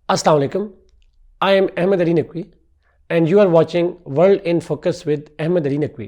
Assalamu alaikum. I am Ahmed Ali Naqvi and you are watching World in Focus with Ahmed Ali Naqvi.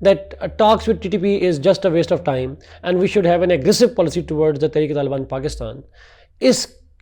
that talks with TTP is just a waste of time and we should have an aggressive policy towards the Tehreek-e-Taliban Pakistan।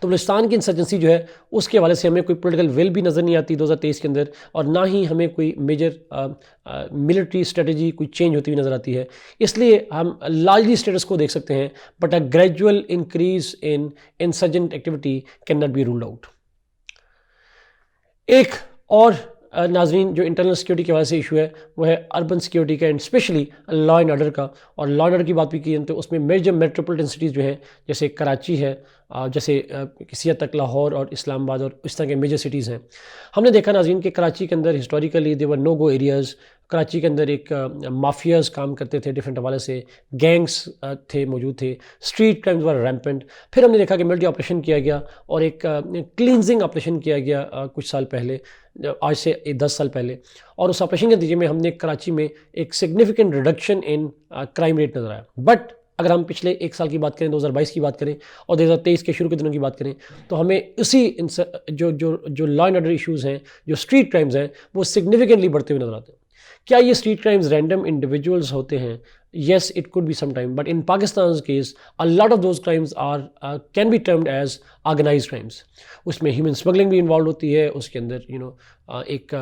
تو بلوچستان کی insurgency جو ہے اس کے حوالے سے ہمیں کوئی political will بھی نظر نہیں آتی 2023 کے اندر، اور نہ ہی ہمیں کوئی میجر ملٹری اسٹریٹجی کوئی چینج ہوتی ہوئی نظر آتی ہے. اس لیے ہم لارجلی اسٹیٹس کو دیکھ سکتے ہیں، but a gradual increase in insurgent activity can not be ruled out. ایک اور ناظرین جو انٹرنل سیکیورٹی کے حوالے سے ایشو ہے وہ ہے اربن سیکیورٹی کا، and specially law and order کا. اور لا اینڈ آرڈر کی بات بھی کی تو اس میں میجر میٹروپولیٹن سٹیز جو ہیں جیسے کراچی ہے، جیسے کسی حد تک لاہور اور اسلام آباد اور اس طرح کے میجر سٹیز ہیں. ہم نے دیکھا ناظرین کہ کراچی کے اندر ہسٹوریکلی دیور نو گو ایریاز. کراچی کے اندر ایک مافیاز کام کرتے تھے ڈفرینٹ حوالے سے، گینگس موجود تھے، اسٹریٹ کرائمز ور ریمپنٹ. پھر ہم نے دیکھا کہ ملٹری آپریشن کیا گیا اور ایک کلینزنگ آپریشن کیا گیا کچھ سال پہلے، آج سے 10 سال پہلے، اور اس آپریشن کے نتیجے میں ہم نے کراچی میں ایک significant reduction in crime rate نظر آیا. بٹ اگر ہم پچھلے ایک سال کی بات کریں، 2022 کی بات کریں اور 2023 کے شروع کے دنوں کی بات کریں، تو ہمیں اسی جو لا اینڈ آرڈر ایشوز ہیں، جو اسٹریٹ کرائمز ہیں، وہ سگنیفیکنٹلی بڑھتے ہوئے نظر آتے ہیں. کیا یہ اسٹریٹ کرائمز رینڈم انڈیویجولز ہوتے ہیں؟ Yes it could be some time, but in Pakistan's case a lot of those crimes can be termed as organized crimes. اس میں ہیومن اسمگلنگ بھی انوالو ہوتی ہے، اس کے اندر ایک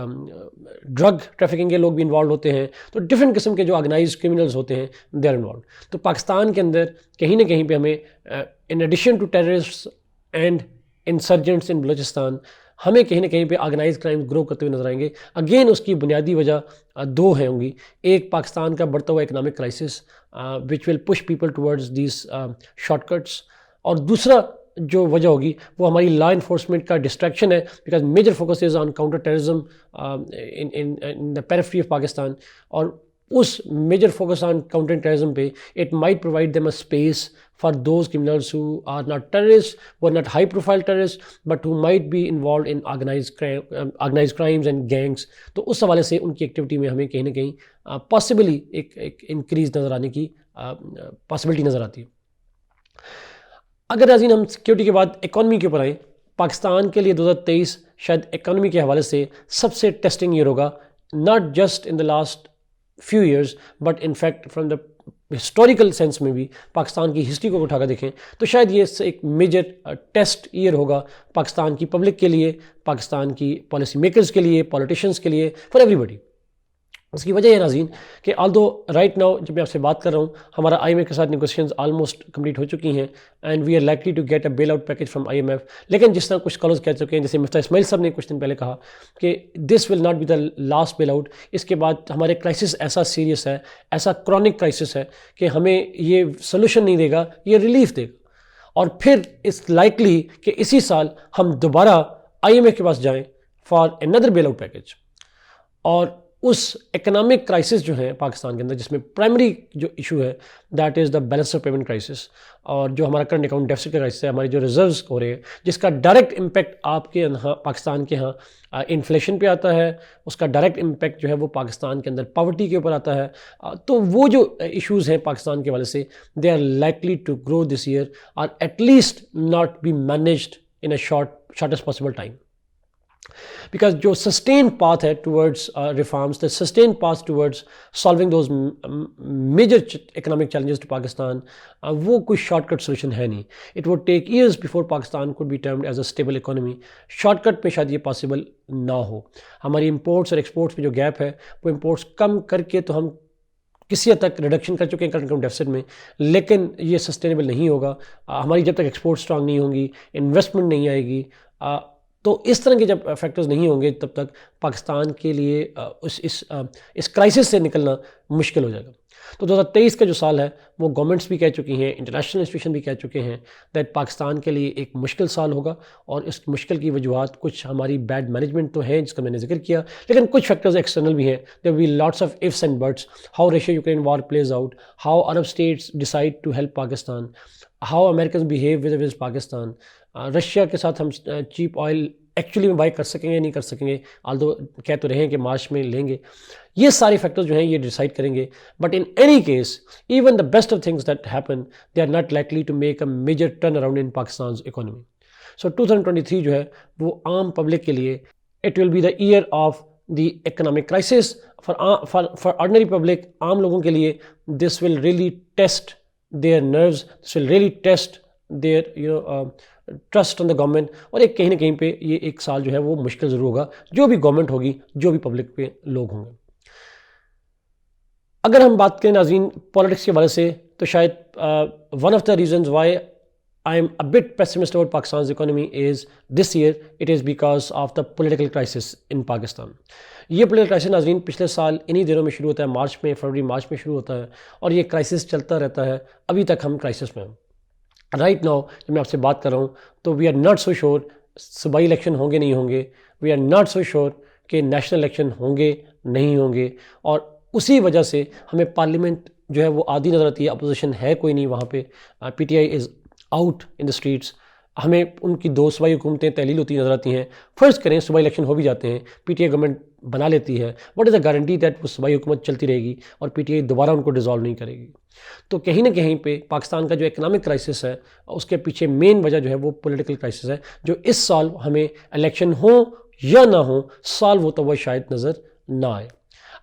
ڈرگ ٹریفکنگ کے لوگ بھی انوالو ہوتے ہیں. تو ڈفرینٹ قسم کے جو آرگنائزڈ کرمنلز ہوتے ہیں دے آر انوالوڈ. تو پاکستان کے اندر کہیں نہ کہیں پہ ہمیں in addition to terrorist and insurgents in Balochistan, ہمیں کہیں نہ کہیں پہ آرگنائز کرائم گرو کرتے ہوئے نظر آئیں گے. اگین اس کی بنیادی وجہ دو ہیں ہوں گی. ایک پاکستان کا بڑھتا ہوا economic crisis which will push people towards these short cuts, اور دوسرا جو وجہ ہوگی وہ ہماری لا انفورسمنٹ کا ڈسٹریکشن ہے، because major focus is on counter terrorism in the periphery of Pakistan. اور اس major focus on counter terrorism پہ it might provide them a space for those criminals who are not terrorists, who are not high profile terrorists, but who might be involved in organized crimes and gangs. تو اس حوالے سے ان کی activity میں ہمیں کہیں نہ کہیں پاسبلی ایک انکریز نظر آنے کی پاسبلٹی نظر آتی ہے. اگر ناظرین ہم سیکیورٹی کے بعد اکانومی کے اوپر آئیں، پاکستان کے لیے 2023 شاید اکانومی کے حوالے سے سب سے ٹیسٹنگ ایئر ہوگا، not just in the last few years but in fact from the historical sense میں بھی. پاکستان کی ہسٹری کو اٹھا کر دیکھیں تو شاید یہ ایک میجر ٹیسٹ ایئر ہوگا پاکستان کی پبلک کے لیے، پاکستان کی پالیسی میکرز کے لیے، پولیٹیشینس کے لیے، فار ایوری بڈی. اس کی وجہ یہ ناظرین کہ آلدو رائٹ ناؤ جب میں آپ سے بات کر رہا ہوں ہمارا آئی ایم ایف کے ساتھ نیگوسیشنز آلموسٹ کمپلیٹ ہو چکی ہیں and we are likely to get a bail out package from I M F. لیکن جس طرح کچھ اسکالرز کہہ چکے ہیں، جیسے مفتاح اسماعیل صاحب نے کچھ دن پہلے کہا کہ this will not be the last bail out. اس کے بعد ہمارے کرائسس ایسا سیریس ہے، ایسا کرونک کرائسس ہے کہ ہمیں یہ سولوشن نہیں دے گا، یہ ریلیف دے گا. اور پھر اٹس لائکلی کہ اسی سال ہم دوبارہ آئی ایم ایف کے پاس جائیں for another bail out package. اور اس اکنامک کرائسس جو ہے پاکستان کے اندر، جس میں پرائمری جو ایشو ہے that is the balance of payment crisis, اور جو ہمارا کرنٹ اکاؤنٹ ڈیفیسٹ کا کرائسس ہے، ہماری جو ریزروز ہو رہے ہیں، جس کا ڈائریکٹ امپیکٹ آپ کے یہاں پاکستان کے ہاں انفلیشن پہ آتا ہے، اس کا ڈائریکٹ امپیکٹ جو ہے وہ پاکستان کے اندر پاورٹی کے اوپر آتا ہے. تو وہ جو ایشوز ہیں پاکستان کے والے سے they are likely to grow this year اور at least not be managed in a shortest possible time. Because جو سسٹینڈ پاتھ ہے towards reforms, the sustained path towards solving those major economic challenges to Pakistan, وہ کوئی short cut solution ہے نہیں. It would take years before Pakistan could be termed as a stable economy. Short cut پہ شاید یہ possible نہ ہو. ہماری امپورٹس اور ایکسپورٹس میں جو گیپ ہے وہ امپورٹس کم کر کے تو ہم کسی حد تک ریڈکشن کر چکے ہیں کرنٹ اکاؤنٹ ڈیفیسٹ میں، لیکن یہ سسٹینیبل نہیں ہوگا. ہماری جب تک ایکسپورٹ اسٹرانگ نہیں ہوں گی، انویسٹمنٹ نہیں آئے گی، تو اس طرح کے جب فیکٹرز نہیں ہوں گے تب تک پاکستان کے لیے اس کرائسس سے نکلنا مشکل ہو جائے گا. تو 2023 کا جو سال ہے وہ گورنمنٹس بھی کہہ چکی ہیں، انٹرنیشنل انسٹیٹیوشن بھی کہہ چکے ہیں دیٹ پاکستان کے لیے ایک مشکل سال ہوگا. اور اس مشکل کی وجوہات کچھ ہماری بیڈ مینجمنٹ تو ہیں جس کا میں نے ذکر کیا، لیکن کچھ فیکٹرز ایکسٹرنل بھی ہیں. There will be lots of ifs and buts. How Russia Ukraine war plays out, how Arab states decide to help Pakistan, how Americans behave with Pakistan. Russia کے ساتھ ہم چیپ آئل ایکچولی میں بائی کر سکیں گے نہیں کر سکیں گے، آلدو کہہ تو رہے ہیں کہ مارچ میں لیں گے. یہ سارے فیکٹرز جو ہیں یہ ڈیسائڈ کریں گے. But in any case even the best of things that happen they are not likely to make a major turn around in Pakistan's economy. So 2023 جو ہے وہ عام پبلک کے لیے it will be the year of the economic crisis. For ordinary public, عام لوگوں کے لیے this will really test their nerves, this will really test their trust on the government. اور ایک کہیں نہ کہیں پہ یہ ایک سال جو ہے وہ مشکل ضرور ہوگا, جو بھی گورنمنٹ ہوگی, جو بھی پبلک پہ لوگ ہوں گے. اگر ہم بات کریں ناظرین پالیٹکس کے حوالے سے, تو شاید one of the reasons why I am a bit pessimist about Pakistan's economy is this year, it is because of the political crisis in Pakistan. یہ پولیٹیکل کرائسس ناظرین پچھلے سال انہی دنوں میں شروع ہوتا ہے, مارچ میں, فروری مارچ میں شروع ہوتا ہے, اور یہ کرائسس چلتا رہتا ہے. ابھی تک ہم کرائسس میں ہیں. رائٹ ناؤ جب میں آپ سے بات کر رہا ہوں تو we are not so sure صوبائی الیکشن ہوں گے نہیں ہوں گے, we are not so sure کہ نیشنل الیکشن ہوں گے نہیں ہوں گے, اور اسی وجہ سے ہمیں پارلیمنٹ جو ہے وہ آدھی نظر آتی ہے, اپوزیشن ہے کوئی نہیں وہاں پہ, پی T I is out in the streets. ہمیں ان کی 2 صوبائی حکومتیں تحلیل ہوتی نظر آتی ہیں. فرض کریں صوبائی الیکشن ہو بھی جاتے ہیں, پی ٹی آئی گورنمنٹ بنا لیتی ہے, what is a guarantee that وہ صوبائی حکومت چلتی رہے گی اور پی ٹی آئی دوبارہ ان کو ڈیزالو نہیں کرے گی. تو کہیں نہ کہیں پہ پاکستان کا جو اکنامک کرائسس ہے اس کے پیچھے مین وجہ جو ہے وہ پولیٹیکل کرائسس ہے, جو اس سال ہمیں الیکشن ہوں یا نہ ہوں سالو ہوتا ہوا شاید نظر نہ آئے.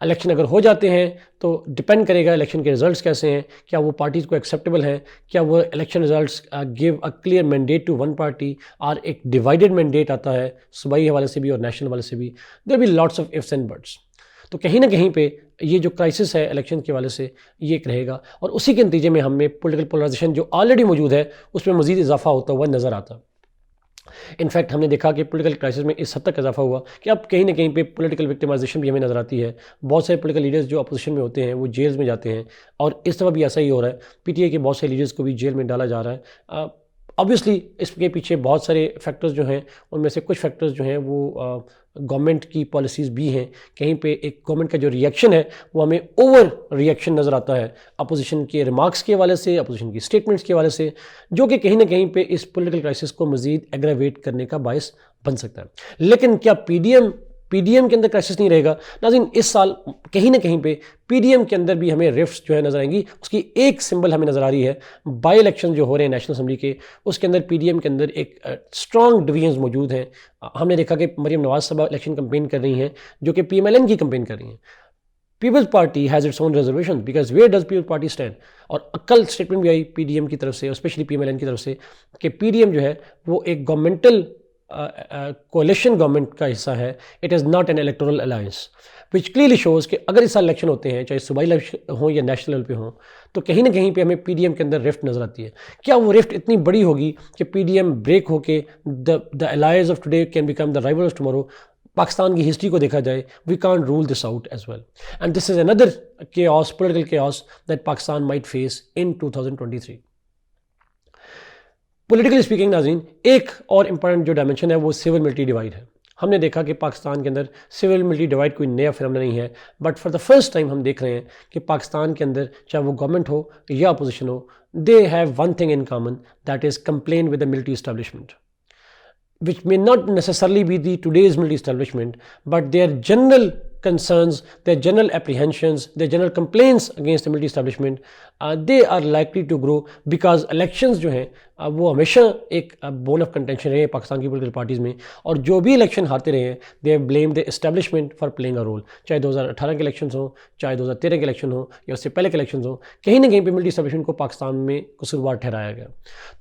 الیکشن اگر ہو جاتے ہیں تو ڈپینڈ کرے گا الیکشن کے ریزلٹس کیسے ہیں, کیا وہ پارٹیز کو ایکسیپٹیبل ہیں, کیا وہ election results give a clear mandate to one party, اور ایک ڈیوائیڈڈ مینڈیٹ آتا ہے صوبائی حوالے سے بھی اور نیشنل حوالے سے بھی. There be lots of ifs and buts. تو کہیں نہ کہیں پہ یہ جو کرائسس ہے الیکشن کے حوالے سے یہ ایک رہے گا, اور اسی کے نتیجے میں ہمیں پولیٹیکل پولرائزیشن جو آلریڈی موجود ہے اس میں مزید اضافہ ہوتا ہوا نظر آتا. انفیکٹ ہم نے دیکھا کہ پولیٹیکل کرائسس میں اس حد تک اضافہ ہوا کہ اب کہیں نہ کہیں پہ پولیٹیکل وکٹمائزیشن بھی ہمیں نظر آتی ہے. بہت سارے پولیٹیکل لیڈرز جو اپوزیشن میں ہوتے ہیں وہ جیلز میں جاتے ہیں, اور اس دفعہ بھی ایسا ہی ہو رہا ہے. پی ٹی آئی کے بہت سے لیڈرز کو بھی جیل میں ڈالا جا رہا ہے. آبویسلی اس کے پیچھے بہت سارے فیکٹرز جو ہیں, ان میں سے کچھ فیکٹرز جو ہیں وہ گورنمنٹ کی پالیسیز بھی ہیں. کہیں پہ ایک گورنمنٹ کا جو ریئیکشن ہے وہ ہمیں اوور ریئیکشن نظر آتا ہے اپوزیشن کے ریمارکس کے حوالے سے, اپوزیشن کی اسٹیٹمنٹس کے حوالے سے, جو کہ کہیں نہ کہیں پہ اس پولیٹیکل کرائسس کو مزید ایگراویٹ کرنے کا باعث بن سکتا ہے. لیکن کیا پی ڈی ایم کے اندر کرائسس نہیں رہے گا؟ ناظرین اس سال کہیں نہ کہیں پہ پی ڈی ایم کے اندر بھی ہمیں رفٹس جو ہے نظر آئیں گی. اس کی ایک سمبل ہمیں نظر آ رہی ہے, بائی الیکشن جو ہو رہے ہیں نیشنل اسمبلی کے, اس کے اندر پی ڈی ایم کے اندر ایک اسٹرانگ ڈویژنز موجود ہیں. ہم نے دیکھا کہ مریم نواز صاحبہ الیکشن کمپین کر رہی ہیں جو کہ پی ایم ایل این کی کمپین کر رہی ہیں. People's party has its own reservation because where does people's party stand. اور کل اسٹیٹمنٹ بھی آئی پی ڈی ایم کی طرف سے, specially P M L N کی طرف سے, کہ پی ڈی ایم جو ہے وہ ایک گورنمنٹل کولیشن گورنمنٹ کا حصہ ہے, it is not an electoral alliance, which clearly shows کہ اگر اس سال الیکشن ہوتے ہیں چاہے صوبائی الیکشن ہوں یا نیشنل لیول پہ ہوں, تو کہیں نہ کہیں پہ ہمیں پی ڈی ایم کے اندر رفٹ نظر آتی ہے. کیا وہ رفٹ اتنی بڑی ہوگی کہ پی ڈی ایم بریک ہو کے the allies of today can become the rival of tomorrow? Pakistan کی ہسٹری کو دیکھا جائے, we can't rule this out as well, and this is another chaos, political chaos that Pakistan might face in 2023. Politically speaking ناظرین ایک اور important جو dimension ہے وہ سول ملٹری ڈیوائڈ ہے. ہم نے دیکھا کہ پاکستان کے اندر سول ملٹری ڈیوائڈ کوئی نیا فنامنا نہیں ہے, but for the first time ہم دیکھ رہے ہیں کہ پاکستان کے اندر چاہے وہ گورنمنٹ ہو یا اپوزیشن ہو, they have one thing in common, that is complain with the military establishment, which may not necessarily be the today's military establishment, but their general concerns, their general apprehensions, their general complaints against the military establishment, they are likely to grow because elections جو ہیں وہ ہمیشہ ایک bone of contention رہے ہیں پاکستان کی political parties میں, اور جو بھی الیکشن ہارتے رہے ہیں they have blamed the establishment for playing a role. چاہے 2018 کے الیکشنز ہوں, چاہے 2013 کے الیکشن ہوں, یا اس سے پہلے کے الیکشنز ہوں, کہیں نہ کہیں پہ ملٹری اسٹیبلشمنٹ کو پاکستان میں قصوروار ٹھہرایا گیا.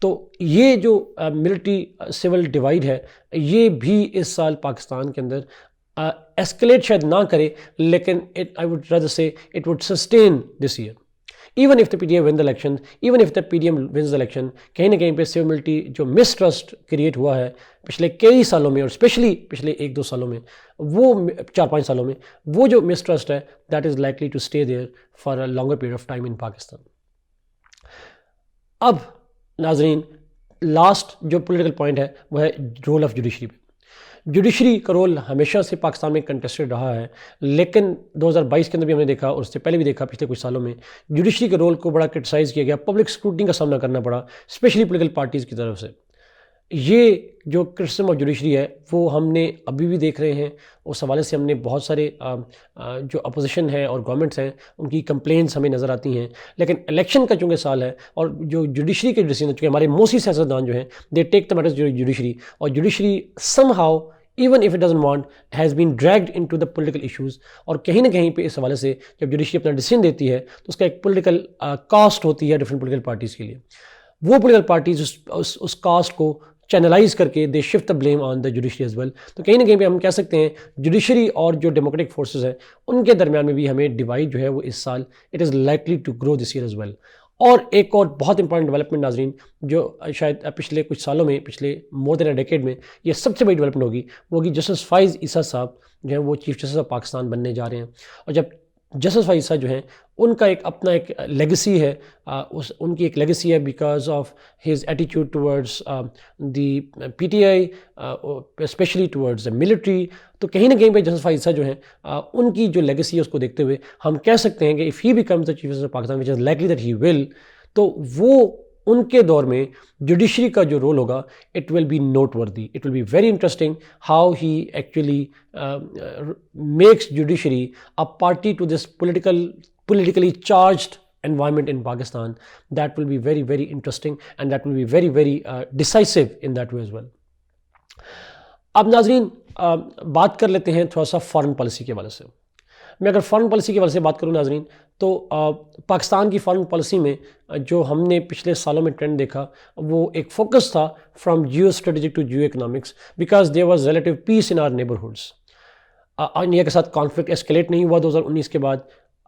تو یہ جو ملٹری سول ڈیوائڈ ہے یہ بھی اس سال پاکستان کے اندر ایسکلیٹ شاید نہ کرے, لیکن I would rather say it would sustain this year. Even if the PDI win the election, even if the PDM wins the election, کہیں نہ کہیں پہ سول ملٹری جو مسٹرسٹ کریٹ ہوا ہے پچھلے کئی سالوں میں, اور اسپیشلی پچھلے 1-2 سالوں میں, وہ 4-5 سالوں میں, وہ جو مسٹرسٹ ہے that is likely to stay there for a longer period of time in Pakistan. اب ناظرین لاسٹ جو پولیٹیکل پوائنٹ ہے وہ ہے رول آف جوڈیشری پہ. جوڈیشری کا رول ہمیشہ سے پاکستان میں کنٹیسٹڈ رہا ہے, لیکن 2022 کے اندر بھی ہم نے دیکھا, اور اس سے پہلے بھی دیکھا پچھلے کچھ سالوں میں, جوڈیشری کے رول کو بڑا کرٹیسائز کیا گیا, پبلک اسکروٹنی کا سامنا کرنا پڑا اسپیشلی پولیٹیکل پارٹیز کی طرف سے. یہ جو کرٹیسزم آف جوڈیشری ہے وہ ہم نے ابھی بھی دیکھ رہے ہیں. اس حوالے سے ہم نے بہت سارے جو اپوزیشن ہیں اور گورنمنٹس ہیں ان کی کمپلینس ہمیں نظر آتی ہیں, لیکن الیکشن کا چونکہ سال ہے اور جو جوڈیشری کے ڈیسیژن چونکہ ہمارے موسی سیاستدان جو ہیں دے ٹیک دا میٹرز جوڈیشری, اور judiciary some how even if it doesn't want has been dragged into the political issues. اور کہیں نہ کہیں پہ اس حوالے سے جب جوڈیشری اپنا ڈیسیژن دیتی ہے تو اس کا ایک پولیٹیکل کاسٹ ہوتی ہے ڈفرینٹ پولیٹیکل پارٹیز کے لیے. وہ پولیٹیکل پارٹیز اس کاسٹ کو چینلائز کر کے they shift the blame on the judiciary as well. تو کہیں نہ کہیں پہ ہم کہہ سکتے ہیں جوڈیشری اور جو ڈیموکریٹک فورسز ہیں ان کے درمیان میں بھی ہمیں ڈیوائڈ جو ہے وہ اس سال it is likely to grow this year as well. اور ایک اور بہت امپورٹنٹ ڈیولپمنٹ ناظرین جو شاید پچھلے کچھ سالوں میں پچھلے مور دین اے ڈیکیڈ میں یہ سب سے بڑی ڈیولپمنٹ ہوگی وہ ہوگی جسٹس فائز عیسیٰ صاحب جو ہیں وہ چیف جسٹس آف پاکستان بننے جا رہے ہیں. اور جب جسٹس فائز عیسیٰ جو ہیں ان کا ایک اپنا ایک لیگسی ہے, ان کی ایک لیگسی ہے because of his attitude towards the P T I, specially towards the military. تو کہیں نہ کہیں پہ جسٹس فائز عیسیٰ جو ہیں ان کی جو لیگسی ہے اس کو دیکھتے ہوئے ہم کہہ سکتے ہیں کہ if he becomes the chief justice of Pakistan which is likely that he will, تو وہ ان کے دور میں جوڈیشری کا جو رول ہوگا it will be noteworthy. It will be very interesting how he actually makes judiciary a party to this politically charged environment in Pakistan. That will be very, very interesting and that will be very, very decisive in that way as well. اب ناظرین بات کر لیتے ہیں تھوڑا سا foreign policy کے حوالے سے. میں اگر فارن پالیسی کے حوالے سے بات کروں ناظرین تو پاکستان کی فارن پالیسی میں جو ہم نے پچھلے سالوں میں ٹرینڈ دیکھا وہ ایک فوکس تھا from geo strategic to geo economics because there was relative peace in our neighbourhoods. India کے ساتھ کانفلکٹ اسکیلیٹ نہیں ہوا 2019 کے بعد.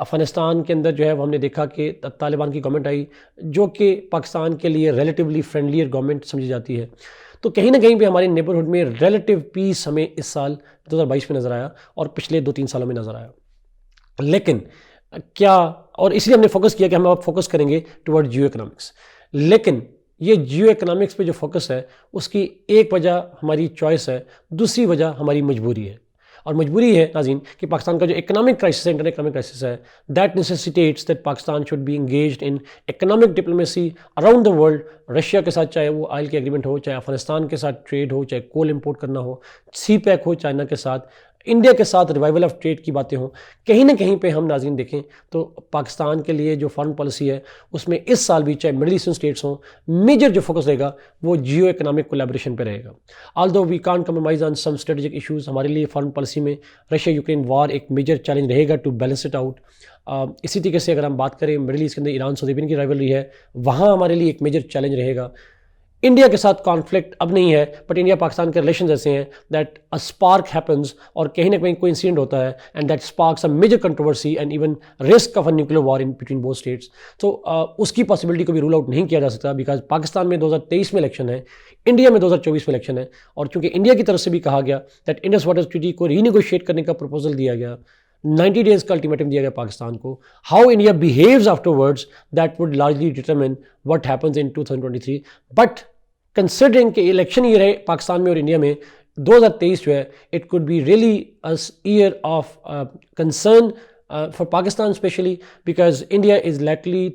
افغانستان کے اندر جو ہے وہ ہم نے دیکھا کہ طالبان کی گورنمنٹ آئی جو کہ پاکستان کے لیے ریلیٹیولی فرینڈلیئر گورنمنٹ سمجھی جاتی ہے. تو کہیں نہ کہیں پہ ہمارے نیبرہڈ میں ریلیٹیو پیس ہمیں اس سال 2022 میں نظر آیا اور پچھلے 2-3 سالوں میں نظر آیا. لیکن کیا, اور اس لیے ہم نے فوکس کیا کہ ہم اب فوکس کریں گے ٹورڈ جیو اکنامکس. لیکن یہ جیو اکنامکس پہ جو فوکس ہے اس کی ایک وجہ ہماری چوائس ہے, دوسری وجہ ہماری مجبوری ہے. اور مجبوری ہے ناظرین کہ پاکستان کا جو اکنامک کرائسس ہے, انٹرنل اکنامک کرائسس ہے, that necessitates that Pakistan should be engaged in economic diplomacy around the world. Russia کے ساتھ چاہے وہ آئل کے ایگریمنٹ ہو, چاہے افغانستان کے ساتھ ٹریڈ ہو, چاہے کول امپورٹ کرنا ہو, سی پیک ہو چائنا کے ساتھ, انڈیا کے ساتھ ریوائول آف ٹریڈ کی باتیں ہوں. کہیں نہ کہیں پہ ہم ناظرین دیکھیں تو پاکستان کے لیے جو فارن پالیسی ہے اس میں اس سال بھی چاہے مڈل ایسٹرن اسٹیٹس ہوں, میجر جو فوکس رہے گا وہ جیو اکنامک کولیبریشن پہ رہے گا. Although we can't compromise on some strategic issues. ہمارے لیے فارن پالیسی میں رشیا یوکرین وار ایک میجر چیلنج رہے گا ٹو بیلنس اٹ آؤٹ. اسی طریقے سے اگر ہم بات کریں مڈل ایسٹ کے اندر ایران سعودی عرب کی رائیولری ہے, وہاں ہمارے لیے ایک میجر چیلنج رہے گا. انڈیا کے ساتھ کانفلکٹ اب نہیں ہے بٹ انڈیا پاکستان کے ریلیشنز ایسے ہیں دیٹ اے اسپارک ہیپنز اور کہیں نہ کہیں کوئی انسیڈنٹ ہوتا ہے and that sparks a major controversy and even risk of a nuclear war in between both states. تو اس کی پاسبلٹی کو بھی رول آؤٹ نہیں کیا جا سکتا بیکاز پاکستان میں 2023 میں الیکشن ہے, انڈیا میں 2024 میں الیکشن ہے. اور چونکہ انڈیا کی طرف سے بھی کہا گیا دیٹ انڈس واٹر ٹریٹی کو ری نیگوشیٹ کرنے کا پروپوزل دیا گیا, 90 days کا الٹیمیٹم دیا گیا پاکستان کو. How India behaves afterwards that would largely determine what happens in 2023. But considering کہ الیکشن ایئر ہے پاکستان میں اور انڈیا میں 2023 جو ہے it could be really year of concern for Pakistan specially because India is likely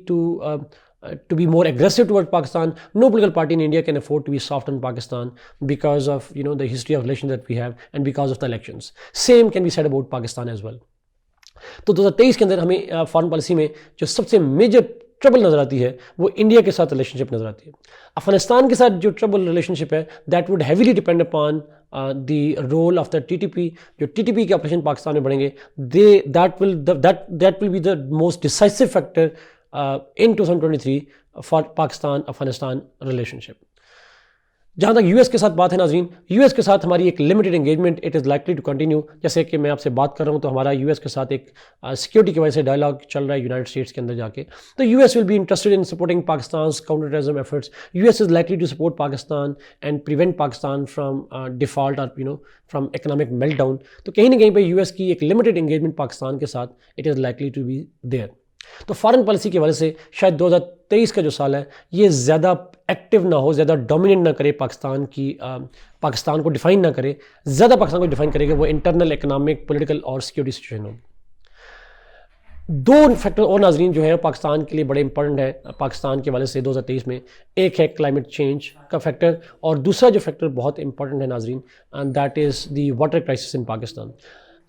to be more aggressive towards Pakistan. No political party in India can afford to be soft on Pakistan because of the history of relations that we have and because of the elections. Same can be said about Pakistan as well. تو 2023 کے اندر ہمیں foreign policy میں جو سب سے major trouble نظر آتی ہے وہ انڈیا کے ساتھ ریلیشن شپ نظر آتی ہے. افغانستان کے ساتھ جو ٹربل ریلیشن شپ ہے that would heavily depend upon the role of the T T P. جو ٹی ٹی پی کے آپریشن پاکستان میں بڑھیں گے that will be the most decisive factor in 2023 for Pakistan-Afghanistan relationship. جہاں تک یو ایس کے ساتھ بات ہے ناظرین, یو ایس کے ساتھ ہماری ایک limited engagement it is likely to continue. جیسے کہ میں آپ سے بات کر رہا ہوں تو ہمارا یو ایس کے ساتھ ایک سیکورٹی کی وجہ سے ڈائلاگ چل رہا ہے یونائٹڈ اسٹیٹس کے اندر جا کے. تو U S will be interested in supporting Pakistan's counter terrorism efforts. U S is likely to support Pakistan and prevent Pakistan from default اور فرام اکنامک میلٹ ڈاؤن. تو کہیں نہ کہیں پہ یو ایس کی ایک لمیٹڈ انگیجمنٹ پاکستان کے ساتھ it is likely to be there. تو فارن پالیسی کی وجہ سے شاید 2023 کا جو سال ہے یہ زیادہ ایکٹیو نہ ہو, زیادہ ڈومیننٹ نہ کرے پاکستان کو ڈیفائن نہ کرے. زیادہ پاکستان کو ڈیفائن کرے گا وہ انٹرنل اکنامک پولیٹیکل اور سیکورٹی سچویشن ہوگی. 2 فیکٹر اور ناظرین جو ہیں پاکستان کے لیے بڑے امپورٹنٹ ہے پاکستان کے والے سے 2023 میں. ایک ہے کلائمیٹ چینج کا فیکٹر اور دوسرا جو فیکٹر بہت امپورٹنٹ ہے ناظرین and that is the water crisis in Pakistan.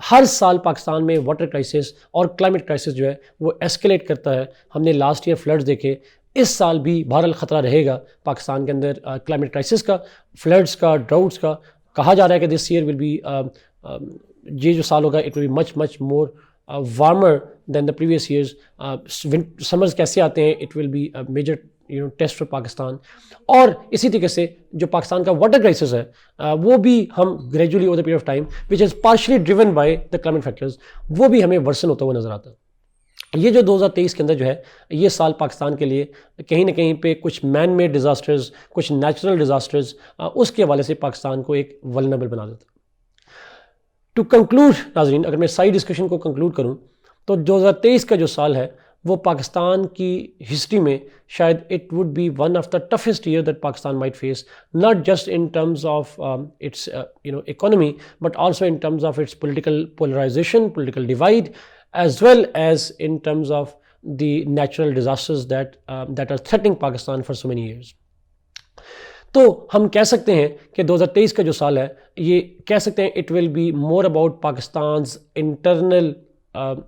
ہر سال پاکستان میں واٹر کرائسس اور کلائمیٹ کرائسس جو ہے وہ ایسکیلیٹ کرتا ہے. ہم نے لاسٹ ایئر فلڈز دیکھے, اس سال بھی بہرحال خطرہ رہے گا پاکستان کے اندر کلائمیٹ کرائسس کا, فلڈز کا, ڈراؤٹس کا. کہا جا رہا ہے کہ دس ایئر ول بی یہ جو سال ہوگا it will be much more warmer than the previous years. Summers کیسے آتے ہیں it will be major test for Pakistan. اور اسی طریقے سے جو پاکستان کا واٹر کرائسس ہے وہ بھی ہم gradually over the period of time which is partially driven by the climate factors وہ بھی ہمیں ورسن ہوتا ہوا نظر آتا ہے. یہ جو 2023 کے اندر جو ہے یہ سال پاکستان کے لیے کہیں نہ کہیں پہ کچھ مین میڈ ڈیزاسٹرز کچھ نیچرل ڈیزاسٹرز اس کے حوالے سے پاکستان کو ایک ولنریبل بنا دیتا ہے. ٹو کنکلوڈ ناظرین، اگر میں ساری ڈسکشن کو کنکلوڈ کروں تو 2023 کا جو سال ہے وہ پاکستان کی ہسٹری میں شاید it would be one of the toughest year that Pakistan might face, not just in terms of its economy but also in terms of its political polarisation, political divide, as well as in terms of the natural disasters that are threatening Pakistan for so many years. تو ہم کہہ سکتے ہیں کہ 2023 کا جو سال ہے یہ کہہ سکتے ہیں it will be more about Pakistan's internal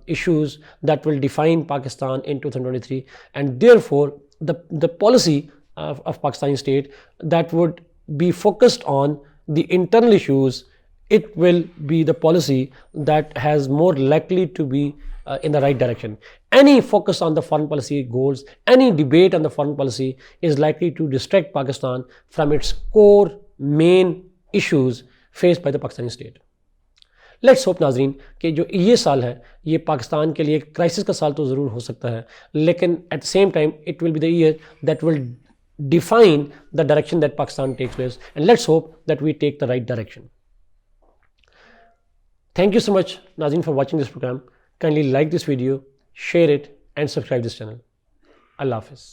issues that will define Pakistan in 2023, and therefore the policy of Pakistani state that would be focused on the internal issues, it will be the policy that has more likely to be in the right direction. Any focus on the foreign policy goals, any debate on the foreign policy is likely to distract Pakistan from its core main issues faced by the Pakistani state. Let's hope ناظرین کہ جو یہ سال ہے یہ پاکستان کے لیے ایک کرائسس کا سال تو ضرور ہو سکتا ہے، لیکن at the same time it will be the year that will define the direction that Pakistan takes place, and let's hope that we take the right direction. Thank you so much ناظرین for watching this program. Kindly like this video, share it and subscribe this channel. اللہ حافظ.